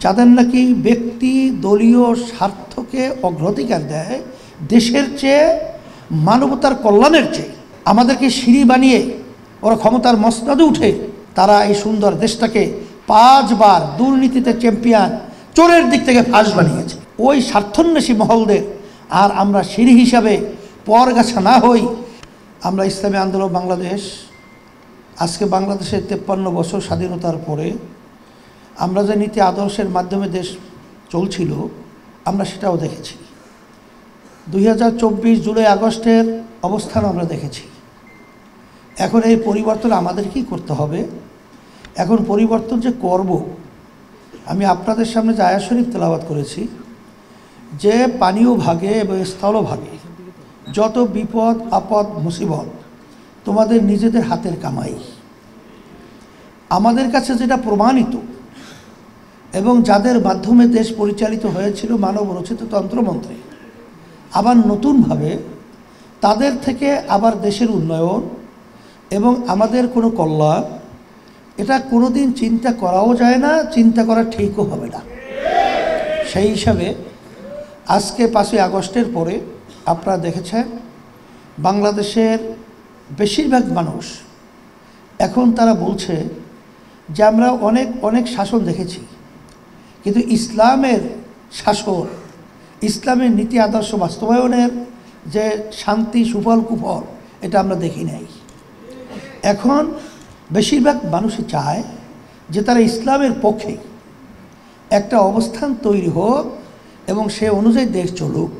যাদের নাকি ব্যক্তি দলীয় স্বার্থকে অগ্রাধিকার দেয় দেশের চেয়ে, মানবতার কল্যাণের চেয়ে, আমাদেরকে সিঁড়ি বানিয়ে ওরা ক্ষমতার মসনদে উঠে তারা এই সুন্দর দেশটাকে 5 বার দুর্নীতিতে চ্যাম্পিয়ন, চোরের দিক থেকে ফাঁস বানিয়েছে। ওই স্বার্থন্বেষী মহলদের আর আমরা সিঁড়ি হিসাবে পরগাছা না হই। আমরা ইসলামী আন্দোলন বাংলাদেশ আজকে বাংলাদেশের 53 বছর স্বাধীনতার পরে আমরা যে নীতি আদর্শের মাধ্যমে দেশ চলছিল আমরা সেটাও দেখেছি। 2024 জুলাই আগস্টের অবস্থান আমরা দেখেছি। এখন এই পরিবর্তন আমাদের কি করতে হবে? এখন পরিবর্তন যে করব, আমি আপনাদের সামনে যে আয়াত শরীফ তেলাওয়াত করেছি যে পানীয় ভাগে এবং স্থলভাগে যত বিপদ আপদ মুসিবত তোমাদের নিজেদের হাতের কামাই। আমাদের কাছে যেটা প্রমাণিত এবং যাদের মাধ্যমে দেশ পরিচালিত হয়েছিল মানব রচিত তন্ত্রমন্ত্রে, আবার নতুনভাবে তাদের থেকে আবার দেশের উন্নয়ন এবং আমাদের কোনো কল্যাণ, এটা কোনোদিন চিন্তা করাও যায় না, চিন্তা করা ঠিকও হবে না। সেই হিসাবে আজকে 5ই আগস্টের পরে আপনারা দেখেছেন বাংলাদেশের বেশিরভাগ মানুষ এখন তারা বলছে যে আমরা অনেক শাসন দেখেছি, কিন্তু ইসলামের শাসন, ইসলামের নীতি আদর্শ বাস্তবায়নের যে শান্তি সুফল কুফল এটা আমরা দেখি নাই। এখন বেশিরভাগ মানুষই চায় যে তারা ইসলামের পক্ষে একটা অবস্থান তৈরি হোক এবং সে অনুযায়ী দেশ চলুক।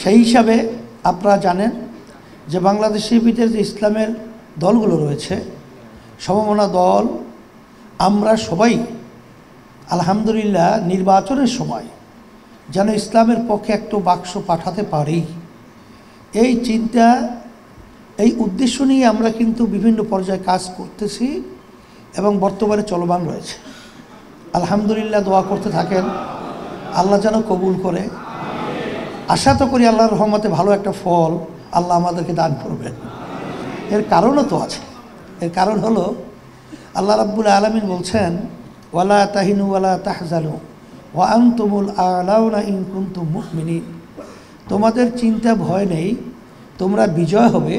সেই হিসাবে আপনারা জানেন যে বাংলাদেশের ভিতরে যে ইসলামের দলগুলো রয়েছে, সমমনা দল, আমরা সবাই আলহামদুলিল্লাহ নির্বাচনের সময় যেন ইসলামের পক্ষে একটু বাক্স পাঠাতে পারি, এই চিন্তা, এই উদ্দেশ্য নিয়ে আমরা কিন্তু বিভিন্ন পর্যায়ে কাজ করতেছি এবং বর্তমানে চলমান রয়েছে। আলহামদুলিল্লাহ দোয়া করতে থাকেন, আল্লাহ যেন কবুল করে। আশা তো করি আল্লাহর রহমতে ভালো একটা ফল আল্লাহ আমাদেরকে দান করবেন। এর কারণও তো আছে। এর কারণ হলো আল্লাহ রাব্বুল আলামিন বলছেন, ওয়ালা তাহিনু ওয়ালা তাহজানু ওয়া আনতুমুল আ'লাউনা ইন কুনতুম মুমিনিন। তোমাদের চিন্তা ভয় নেই, তোমরা বিজয় হবে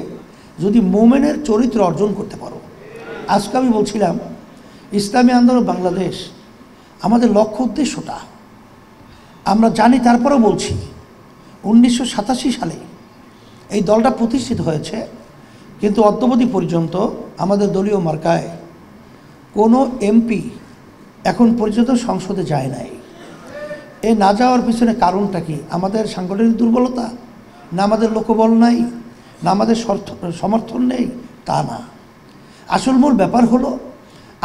যদি মুমিনের চরিত্র অর্জন করতে পারো। আজকে আমি বলছিলাম ইসলামী আন্দোলন বাংলাদেশ আমাদের লক্ষ্য উদ্দেশ্যটা আমরা জানি, তারপরেও বলছি 1987 সালে এই দলটা প্রতিষ্ঠিত হয়েছে, কিন্তু অদ্যাবধি পর্যন্ত আমাদের দলীয় মার্কায় কোনো এমপি এখন পর্যন্ত সংসদে যায় নাই। এ না যাওয়ার পিছনে কারণটা কি? আমাদের সাংগঠনিক দুর্বলতা, না আমাদের লোকবল নাই, না আমাদের সমর্থন নেই? তা না। আসল মূল ব্যাপার হলো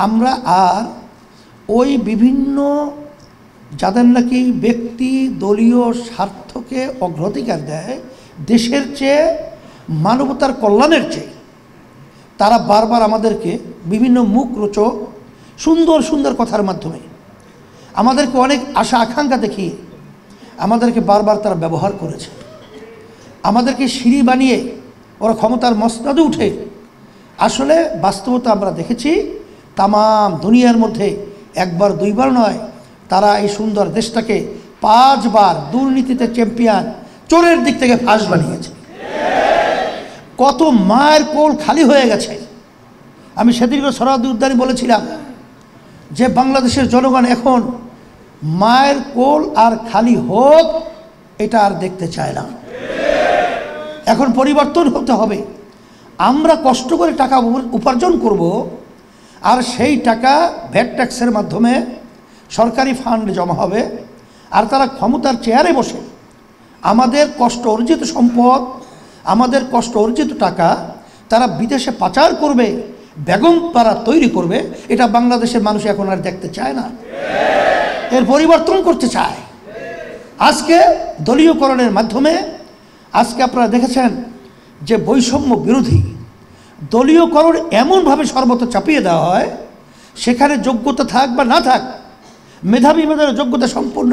আমরা আর ওই বিভিন্ন যাদের নাকি ব্যক্তি দলীয় স্বার্থকে অগ্রাধিকার দেয় দেশের চেয়ে, মানবতার কল্যাণের চেয়ে, তারা বারবার আমাদেরকে বিভিন্ন মুখরোচক সুন্দর সুন্দর কথার মাধ্যমে আমাদেরকে অনেক আশা আকাঙ্ক্ষা দেখিয়ে আমাদেরকে বারবার তারা ব্যবহার করেছে। আমাদেরকে সিঁড়ি বানিয়ে ওরা ক্ষমতার মসনদে উঠে, আসলে বাস্তবতা আমরা দেখেছি তামাম দুনিয়ার মধ্যে একবার দুইবার নয়, তারা এই সুন্দর দেশটাকে 5 বার দুর্নীতিতে চ্যাম্পিয়ন, চোরের দিক থেকে ফাঁস বানিয়েছে। কত মায়ের কোল খালি হয়ে গেছে। আমি সেদিনও সরাদি উদ্যানে বলেছিলাম যে বাংলাদেশের জনগণ এখন মায়ের কোল আর খালি হোক এটা আর দেখতে চায় না। এখন পরিবর্তন হতে হবে। আমরা কষ্ট করে টাকা উপার্জন করব, আর সেই টাকা ভ্যাট ট্যাক্সের মাধ্যমে সরকারি ফান্ড জমা হবে, আর তারা ক্ষমতার চেয়ারে বসে আমাদের কষ্ট অর্জিত সম্পদ, আমাদের কষ্ট অর্জিত টাকা তারা বিদেশে পাচার করবে, বেগম তারা তৈরি করবে। এটা বাংলাদেশের মানুষ এখন আর দেখতে চায় না, এর পরিবর্তন করতে চায়। আজকে দলীয়করণের মাধ্যমে আজকে আপনারা দেখেছেন যে বৈষম্য বিরোধী দলীয়করণ এমনভাবে সর্বত্র চাপিয়ে দেওয়া হয়, সেখানে যোগ্যতা থাক বা না থাক, মেধাবী যোগ্যতা সম্পূর্ণ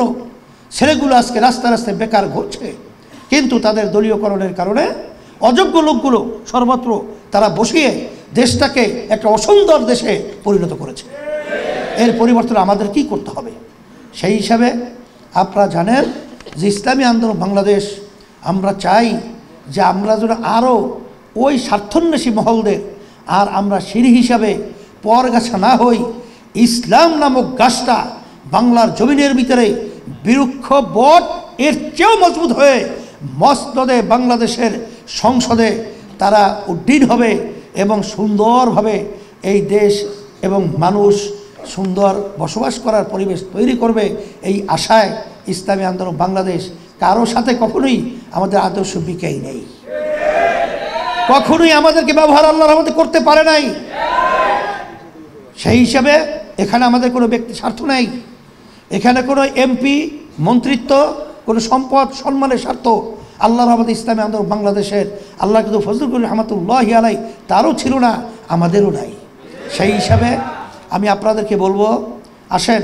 ছেলেগুলো আজকে রাস্তায় রাস্তায় বেকার ঘুরছে, কিন্তু তাদের দলীয়করণের কারণে অযোগ্য লোকগুলো সর্বত্র তারা বসিয়ে দেশটাকে একটা অসুন্দর দেশে পরিণত করেছে। এর পরিবর্তন আমাদের কি করতে হবে? সেই হিসাবে আপনারা জানেন যে ইসলামী আন্দোলন বাংলাদেশ আমরা চাই যে আমরা যেন আরও ওই স্বার্থন্বেষী মহলদের আর আমরা সিঁড়ি হিসাবে পরগাছা না হই, ইসলাম নামক গাছটা বাংলার জমিনের ভিতরে বৃক্ষ বট এর চেয়েও মজবুত হয়ে মসনদে বাংলাদেশের সংসদে তারা উড্ডীন হবে এবং সুন্দরভাবে এই দেশ এবং মানুষ সুন্দর বসবাস করার পরিবেশ তৈরি করবে। এই আশায় ইসলামী আন্দোলন বাংলাদেশ কারো সাথে কখনোই আমাদের আদর্শ বিকাই নেই, কখনোই আমাদেরকে ব্যবহার আল্লাহর রহমতে করতে পারে নাই। সেই হিসাবে এখানে আমাদের কোনো ব্যক্তি স্বার্থ নেই, এখানে কোনো এমপি মন্ত্রিত্ব, কোনো সম্পদ সম্মানের স্বার্থ আল্লাহর রহমতে ইসলামী আন্দোলন বাংলাদেশের আল্লাহ কিন্তু ফজলুল রহমতুল্লাহি আলাই তারও ছিল না, আমাদেরও নাই। সেই হিসাবে আমি আপনাদেরকে বলবো, আসেন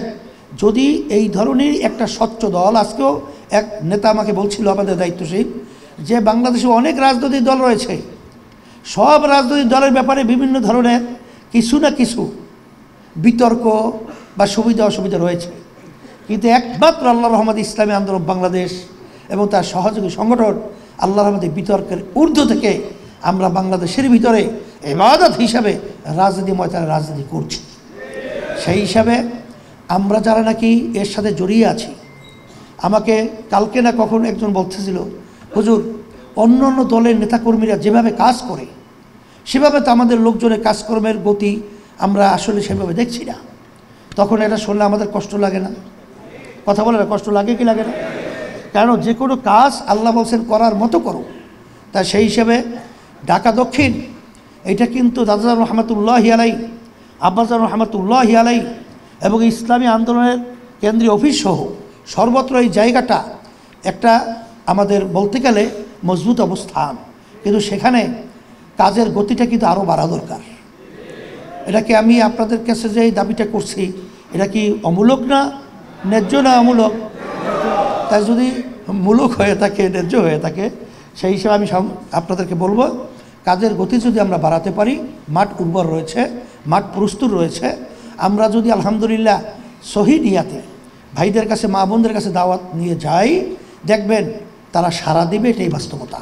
যদি এই ধরনের একটা স্বচ্ছ দল, আজকেও এক নেতা আমাকে বলছিল আমাদের দায়িত্বশীল যে বাংলাদেশে অনেক রাজনৈতিক দল রয়েছে, সব রাজনৈতিক দলের ব্যাপারে বিভিন্ন ধরনের কিছু না কিছু বিতর্ক বা সুবিধা অসুবিধা রয়েছে, কিন্তু একমাত্র আল্লাহর রহমত ইসলামী আন্দোলন বাংলাদেশ এবং তার সহযোগী সংগঠন আল্লাহর রহমতের বিতর্কের ঊর্ধ্ব থেকে আমরা বাংলাদেশের ভিতরে ইবাদত হিসাবে রাজনীতি ময়দানে রাজনীতি করছি। সেই হিসাবে আমরা যারা নাকি এর সাথে জড়িয়ে আছি, আমাকে কালকে না কখন একজন বলতেছিল, হুজুর অন্য অন্য দলের নেতাকর্মীরা যেভাবে কাজ করে সেভাবে তো আমাদের লোকজনের কাজকর্মের গতি আমরা আসলে সেভাবে দেখছি না। তখন এটা শুনলে আমাদের কষ্ট লাগে না? কথা বলে না, কষ্ট লাগে কি লাগে না? কারণ যে কোনো কাজ আল্লাহ বলছেন করার মতো করো। তা সেই হিসেবে ঢাকা দক্ষিণ এটা কিন্তু দাদা রহমতুল্লাহি আলাই, আব্বাজান রহমতুল্লাহি আলাই এবং ইসলামী আন্দোলনের কেন্দ্রীয় অফিস সহ সর্বত্র এই জায়গাটা একটা আমাদের বলতে গেলে মজবুত অবস্থান, কিন্তু সেখানে কাজের গতিটা কিন্তু আরও বাড়া দরকার। এটাকে আমি আপনাদের কাছে যে দাবিটা করছি, এটা কি অমূলক না, ন্যায্য না অমূলক? তাই যদি মূলক হয়ে থাকে, ন্যায্য হয়ে থাকে, সেই হিসেবে আমি আপনাদেরকে বলবো কাজের গতি যদি আমরা বাড়াতে পারি, মাঠ উর্বর রয়েছে, মাঠ প্রস্তুত রয়েছে, আমরা যদি আলহামদুলিল্লাহ সহি নিয়াতে ভাইদের কাছে, মা বোনদের কাছে দাওয়াত নিয়ে যাই, দেখবেন তারা সাড়া দিবে, এটাই বাস্তবতা।